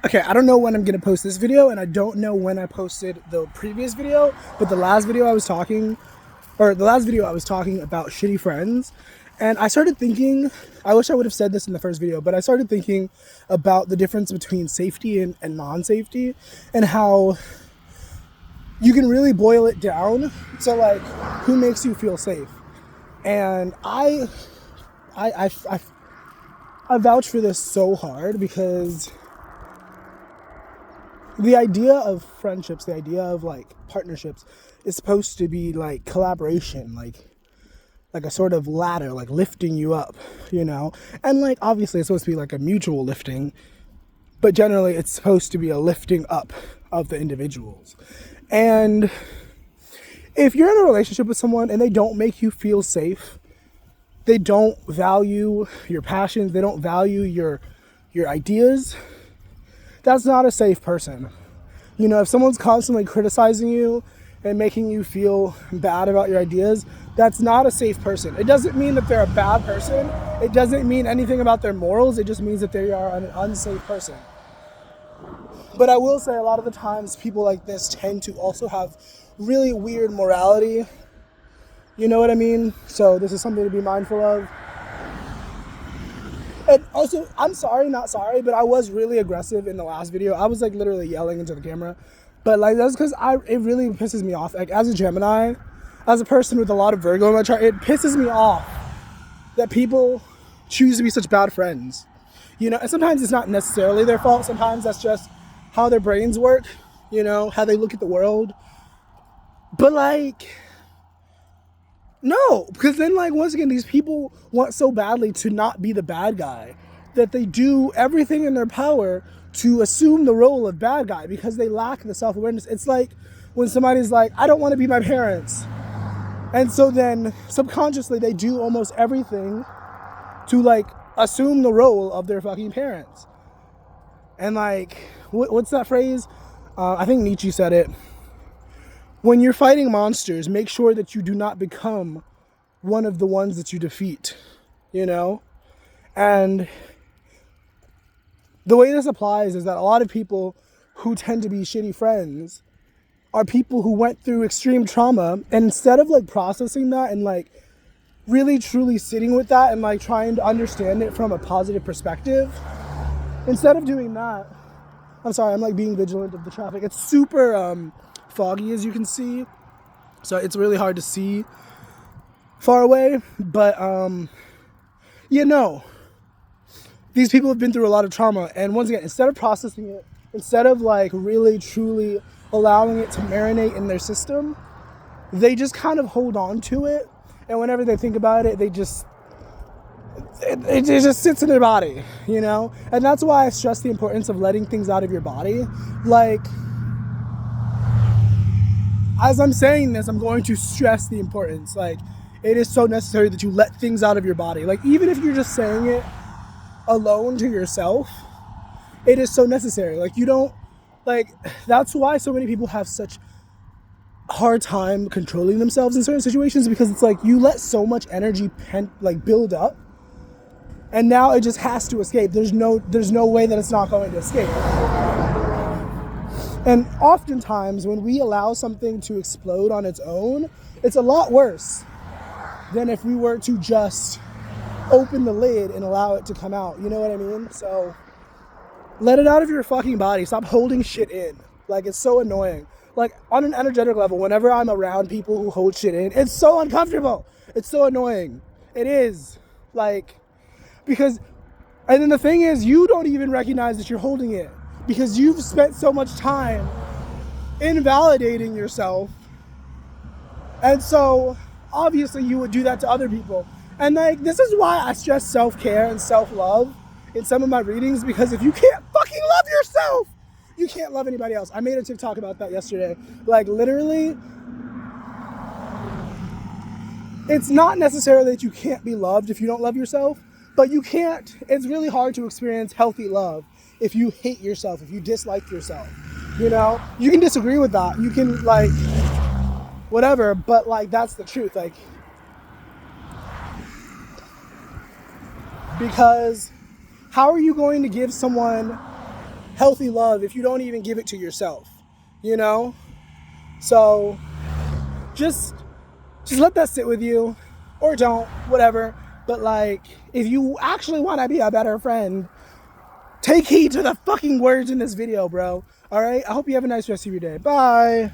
Okay, I don't know when I'm gonna post this video, and I don't know when I posted the previous video, but the last video I was talking about shitty friends, and I started thinking, I wish I would have said this in the first video, but I started thinking about the difference between safety and non-safety, and how you can really boil it down to like, who makes you feel safe. And I vouch for this so hard because the idea of friendships, the idea of like partnerships is supposed to be like collaboration, like a sort of ladder, like lifting you up, you know? And like obviously it's supposed to be like a mutual lifting, but generally it's supposed to be a lifting up of the individuals. And if you're in a relationship with someone and they don't make you feel safe, they don't value your passions, they don't value your ideas, that's not a safe person. You know, if someone's constantly criticizing you and making you feel bad about your ideas, that's not a safe person. It doesn't mean that they're a bad person. It doesn't mean anything about their morals. It just means that they are an unsafe person. But I will say a lot of the times people like this tend to also have really weird morality. You know what I mean? So this is something to be mindful of. And also, I'm sorry, not sorry, but I was really aggressive in the last video. I was like literally yelling into the camera. But like that's because it really pisses me off. Like as a Gemini, as a person with a lot of Virgo in my chart, it pisses me off that people choose to be such bad friends. You know, and sometimes it's not necessarily their fault. Sometimes that's just how their brains work, you know, how they look at the world. But like, no, because then like once again, these people want so badly to not be the bad guy that they do everything in their power to assume the role of bad guy because they lack the self-awareness. It's like when somebody's like, I don't want to be my parents. And so then subconsciously they do almost everything to like assume the role of their fucking parents. And like, what's that phrase? I think Nietzsche said it. When you're fighting monsters, make sure that you do not become one of the ones that you defeat, you know? And the way this applies is that a lot of people who tend to be shitty friends are people who went through extreme trauma, and instead of like processing that and like really truly sitting with that and like trying to understand it from a positive perspective, instead of doing that, I'm sorry, I'm like being vigilant of the traffic. It's super foggy, as you can see, so it's really hard to see far away. But you know, these people have been through a lot of trauma, and once again, instead of processing it, instead of like really truly allowing it to marinate in their system, they just kind of hold on to it, and whenever they think about it, it just sits in their body, you know? And that's why I stress the importance of letting things out of your body. Like, as I'm saying this, I'm going to stress the importance. Like, it is so necessary that you let things out of your body. Like, even if you're just saying it alone to yourself, it is so necessary. Like, you don't, like, that's why so many people have such hard time controlling themselves in certain situations, because it's like you let so much energy build up, and now it just has to escape. There's no way that it's not going to escape. And oftentimes when we allow something to explode on its own, it's a lot worse than if we were to just open the lid and allow it to come out. You know what I mean? So let it out of your fucking body. Stop holding shit in. Like, it's so annoying. Like, on an energetic level, whenever I'm around people who hold shit in, it's so uncomfortable. It's so annoying. It is. Like, because, and then the thing is, you don't even recognize that you're holding it because you've spent so much time invalidating yourself. And so, obviously, you would do that to other people. And, like, this is why I stress self-care and self-love in some of my readings, because if you can't fucking love yourself, you can't love anybody else. I made a TikTok about that yesterday. Like, literally, it's not necessarily that you can't be loved if you don't love yourself, but you can't, it's really hard to experience healthy love if you hate yourself, if you dislike yourself, you know? You can disagree with that. You can, like, whatever, but, like, that's the truth. Like, because how are you going to give someone healthy love if you don't even give it to yourself, you know? So just let that sit with you, or don't, whatever. But like, if you actually want to be a better friend, take heed to the fucking words in this video, bro. All right? I hope you have a nice rest of your day. Bye.